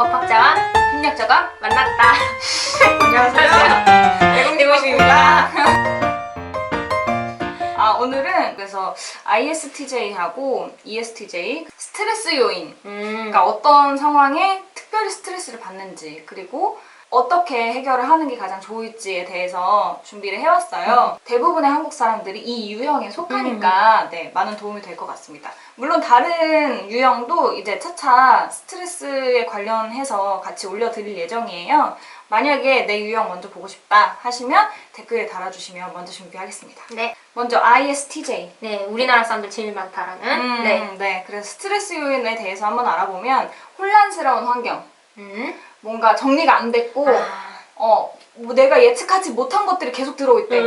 법학자와 협력자가 만났다. 안녕하세요. 대공님입니다. 오늘은 그래서 ISTJ하고 ESTJ 스트레스 요인, 그러니까 어떤 상황에 특별히 스트레스를 받는지, 그리고 어떻게 해결을 하는 게 가장 좋을지에 대해서 준비를 해왔어요. 대부분의 한국 사람들이 이 유형에 속하니까 네, 많은 도움이 될 것 같습니다. 물론 다른 유형도 이제 차차 스트레스에 관련해서 같이 올려드릴 예정이에요. 만약에 내 유형 먼저 보고 싶다 하시면 댓글에 달아주시면 먼저 준비하겠습니다. 네. 먼저 ISTJ. 네, 우리나라 사람들 제일 많다라는. 네. 그래서 스트레스 요인에 대해서 한번 알아보면 혼란스러운 환경. 뭔가 정리가 안 됐고 뭐 내가 예측하지 못한 것들이 계속 들어올 때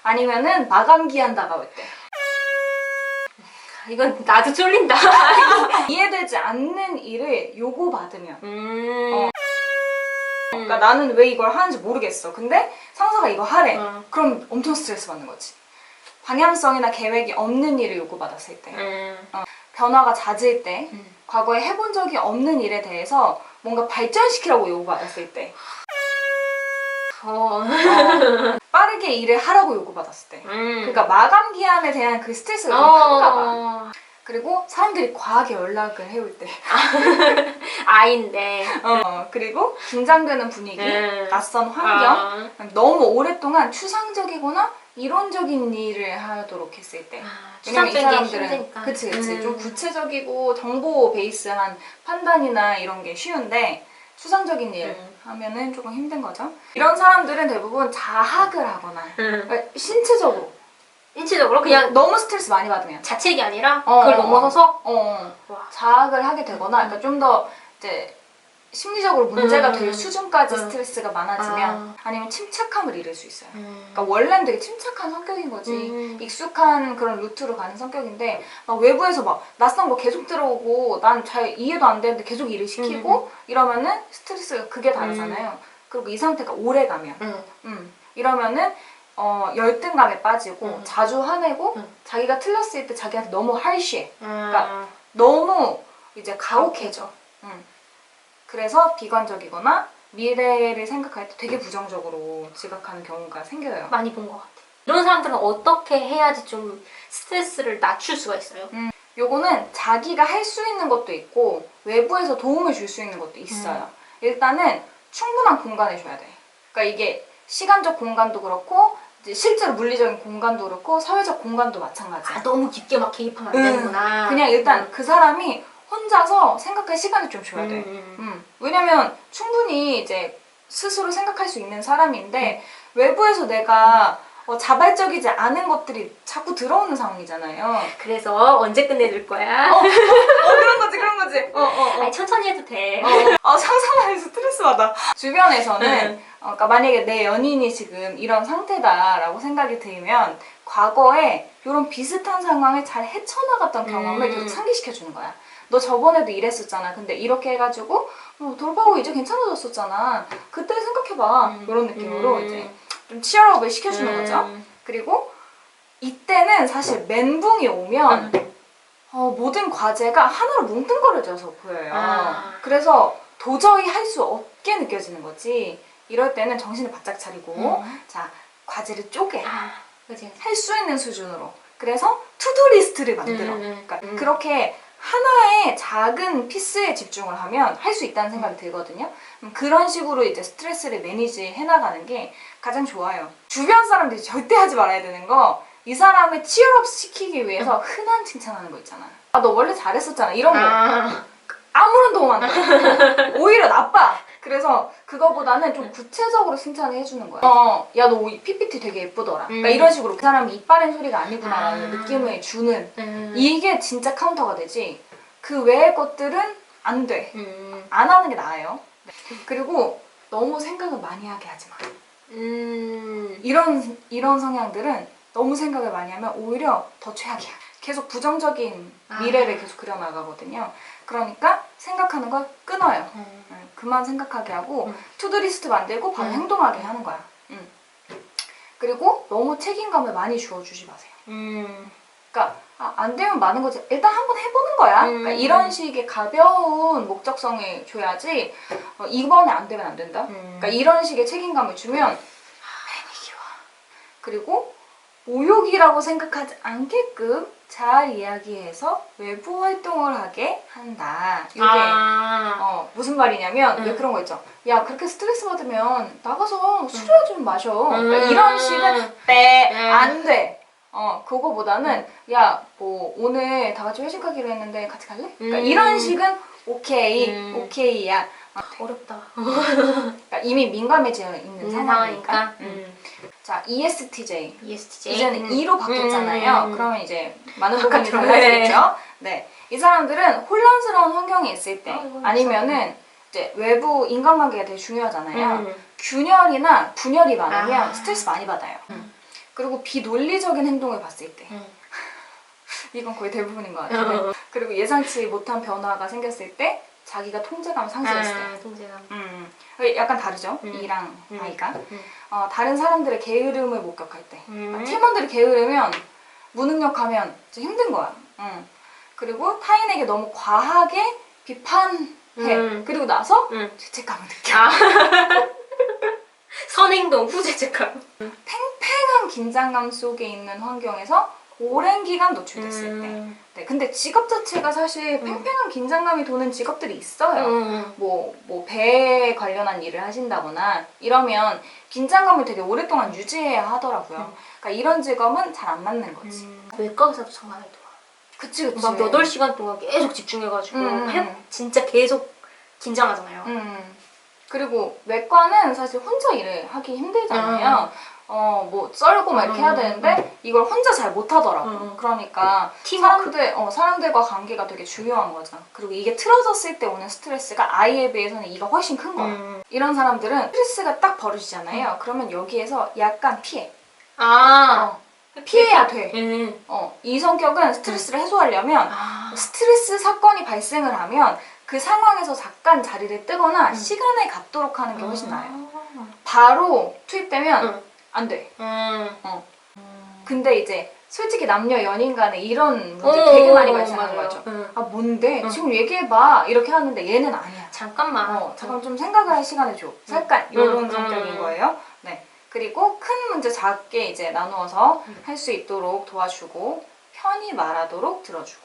아니면은 마감 기한 다가올 때 이건 나도 쫄린다. 이해되지 않는 일을 요구받으면 그러니까 나는 왜 이걸 하는지 모르겠어. 근데 상사가 이거 하래. 그럼 엄청 스트레스 받는 거지. 방향성이나 계획이 없는 일을 요구받았을 때 변화가 잦을 때 과거에 해본 적이 없는 일에 대해서 뭔가 발전시키라고 요구받았을 때 빠르게 일을 하라고 요구받았을 때 그러니까 마감 기한에 대한 그 스트레스가 좀 큰가 봐. 그리고 사람들이 과하게 연락을 해올 때 아인데. 그리고 긴장되는 분위기, 낯선 환경, 너무 오랫동안 추상적이거나 이론적인 일을 하도록 했을 때 왜냐면 이 사람들은 그치 좀 구체적이고 정보 베이스한 판단이나 이런 게 쉬운데 추상적인 일 하면은 조금 힘든 거죠. 이런 사람들은 대부분 자학을 하거나 그러니까 신체적으로 그냥 너무 스트레스 많이 받으면 자책이 아니라 그걸 넘어서서 자학을 하게 되거나 그러니까 좀 더 이제 심리적으로 문제가 될 수준까지 스트레스가 많아지면 아니면 침착함을 잃을 수 있어요. 그러니까 원래는 되게 침착한 성격인 거지. 익숙한 그런 루트로 가는 성격인데 막 외부에서 막 낯선 거 계속 들어오고 난 잘 이해도 안 되는데 계속 일을 시키고 이러면은 스트레스가 그게 다르잖아요. 그리고 이 상태가 오래 가면 이러면은 열등감에 빠지고 자주 화내고 자기가 틀렸을 때 자기한테 너무 harsh해. 그러니까 너무 이제 가혹해져. 그래서 비관적이거나 미래를 생각할 때 되게 부정적으로 지각하는 경우가 생겨요. 많이 본 것 같아. 이런 사람들은 어떻게 해야지 좀 스트레스를 낮출 수가 있어요? 요거는 자기가 할 수 있는 것도 있고 외부에서 도움을 줄 수 있는 것도 있어요. 일단은 충분한 공간을 줘야 돼. 그러니까 이게 시간적 공간도 그렇고 이제 실제로 물리적인 공간도 그렇고 사회적 공간도 마찬가지야. 너무 깊게 막 개입하면 안 되는구나. 그냥 일단 그 사람이 혼자서 생각할 시간을 좀 줘야 돼. 왜냐면 충분히 이제 스스로 생각할 수 있는 사람인데 외부에서 내가 자발적이지 않은 것들이 자꾸 들어오는 상황이잖아요. 그래서 언제 끝내줄 거야? 그런 거지. 아니, 천천히 해도 돼. 상상만 해도 스트레스 받아. 주변에서는 그러니까 만약에 내 연인이 지금 이런 상태다라고 생각이 들면 과거에 이런 비슷한 상황을 잘 헤쳐나갔던 경험을 계속 상기시켜주는 거야. 너 저번에도 이랬었잖아. 근데 이렇게 해가지고 돌파하고 이제 괜찮아졌었잖아. 그때 생각해봐. 이런 느낌으로 이제 좀 치열업을 시켜주는 거죠. 그리고 이때는 사실 멘붕이 오면 모든 과제가 하나로 뭉뚱그려져서 보여요. 그래서 도저히 할 수 없게 느껴지는 거지. 이럴 때는 정신을 바짝 차리고 자 과제를 쪼개 할 수 있는 수준으로. 그래서 투두 리스트를 만들어. 그러니까 그렇게 하나의 작은 피스에 집중을 하면 할 수 있다는 생각이 들거든요. 그런 식으로 이제 스트레스를 매니지 해나가는 게 가장 좋아요. 주변 사람들이 절대 하지 말아야 되는 거, 이 사람을 치열업 시키기 위해서 흔한 칭찬하는 거 있잖아. 너 원래 잘했었잖아. 이런 거. 아무런 도움 안 돼. 오히려 나빠. 그래서 그거보다는 좀 구체적으로 칭찬을 해주는 거야. 야, 너 PPT 되게 예쁘더라. 그러니까 이런 식으로 그 사람이 이빨엔 소리가 아니구나라는 느낌을 주는 이게 진짜 카운터가 되지. 그 외의 것들은 안 돼. 안 하는 게 나아요. 그리고 너무 생각을 많이 하게 하지 마. 이런 성향들은 너무 생각을 많이 하면 오히려 더 최악이야. 계속 부정적인 미래를 계속 그려나가거든요. 그러니까 생각하는 걸 끊어요. 그만 생각하게 하고 투두리스트 만들고 바로 행동하게 하는 거야. 그리고 너무 책임감을 많이 주어주지 마세요. 그러니까 안 되면 마는 거지. 일단 한번 해보는 거야. 그러니까 이런 식의 가벼운 목적성을 줘야지 이번에 안 되면 안 된다. 그러니까 이런 식의 책임감을 주면 패닉이 와. 그리고 모욕이라고 생각하지 않게끔 잘 이야기해서 외부 활동을 하게 한다. 이게 무슨 말이냐면 왜 그런 거 있죠? 야, 그렇게 스트레스 받으면 나가서 술이나 좀 마셔. 그러니까 이런 식은 안 돼. 그거보다는 야, 뭐 오늘 다 같이 회식하기로 했는데 같이 갈래? 그러니까 이런 식은 오케이야. 어렵다. 그러니까 이미 민감해져 있는 상황이니까. 자, ESTJ. ESTJ. 이제는 E로 바뀌었잖아요. 그러면 이제 많은 부분이 달라지겠죠. 네, 이 사람들은 혼란스러운 환경에 있을 때 아니면은 이제 외부 인간관계가 되게 중요하잖아요. 균열이나 분열이 많으면 스트레스 많이 받아요. 그리고 비논리적인 행동을 봤을 때 이건 거의 대부분인 것 같아요. 그리고 예상치 못한 변화가 생겼을 때 자기가 통제감을 상실했을 때 통제감. 약간 다르죠? E랑 I가 다른 사람들의 게으름을 목격할 때 팀원들이 게으르면 무능력하면 진짜 힘든 거야. 그리고 타인에게 너무 과하게 비판해. 그리고 나서 죄책감을 느껴. 선행동 후죄책감. 팽팽한 긴장감 속에 있는 환경에서 오랜 기간 노출됐을 때. 네, 근데 직업 자체가 사실 팽팽한 긴장감이 도는 직업들이 있어요. 뭐 배에 관련한 일을 하신다거나 이러면 긴장감을 되게 오랫동안 유지해야 하더라고요. 그러니까 이런 직업은 잘 안 맞는 거지. 외과 의사도 장난 아니더라. 그치. 막 8시간 동안 계속 집중해가지고 진짜 계속 긴장하잖아요. 그리고 외과는 사실 혼자 일을 하기 힘들잖아요. 뭐 썰고 막 이렇게 해야 되는데 이걸 혼자 잘 못하더라고. 그러니까 사람들과 관계가 되게 중요한 거죠. 그리고 이게 틀어졌을 때 오는 스트레스가 I에 비해서는 E가 훨씬 큰 거야. 이런 사람들은 스트레스가 딱 벌어지잖아요. 그러면 여기에서 약간 피해. 피해야 돼. 이 성격은 스트레스를 해소하려면 스트레스 사건이 발생을 하면 그 상황에서 잠깐 자리를 뜨거나 시간을 갖도록 하는 게 훨씬 나아요. 바로 투입되면 안 돼. 근데 이제 솔직히 남녀 연인 간에 이런 문제 되게 많이 발생하는 거죠. 뭔데? 지금 얘기해봐. 이렇게 하는데 얘는 아니야. 잠깐만. 잠깐 좀 생각을 할 시간을 줘. 잠깐 이런 성격인 거예요. 네. 그리고 큰 문제 작게 이제 나누어서 할 수 있도록 도와주고 편히 말하도록 들어주고.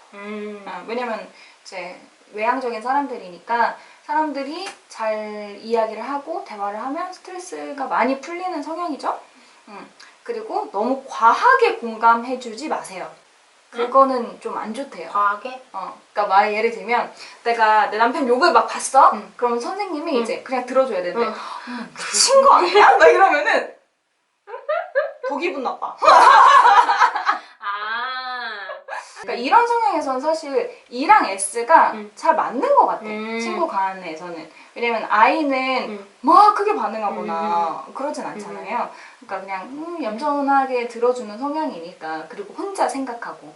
왜냐면 이제 외향적인 사람들이니까 사람들이 잘 이야기를 하고 대화를 하면 스트레스가 많이 풀리는 성향이죠. 그리고 너무 과하게 공감해주지 마세요. 그거는 좀 안 좋대요. 과하게? 그러니까 예를 들면 내가 내 남편 욕을 막 봤어? 그럼 선생님이 이제 그냥 들어줘야 되는데 미친 거 아니야? 막 이러면은 더 기분 나빠. 그러니까 이런 성향에서는 사실 E랑 S가 잘 맞는 것 같아. 친구 간에서는. 왜냐면 I는 막 크게 반응하거나 그러진 않잖아요. 그러니까 그냥 얌전하게 들어주는 성향이니까. 그리고 혼자 생각하고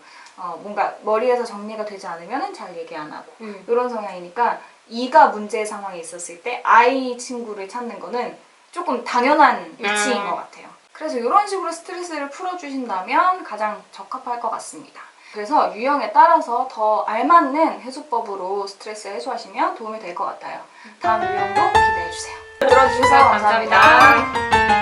뭔가 머리에서 정리가 되지 않으면 잘 얘기 안 하고 이런 성향이니까 E가 문제의 상황에 있었을 때 I 친구를 찾는 거는 조금 당연한 이치인 것 같아요. 그래서 이런 식으로 스트레스를 풀어주신다면 가장 적합할 것 같습니다. 그래서 유형에 따라서 더 알맞는 해소법으로 스트레스 해소하시면 도움이 될 것 같아요. 다음 유형도 기대해주세요. 들어주셔서 감사합니다.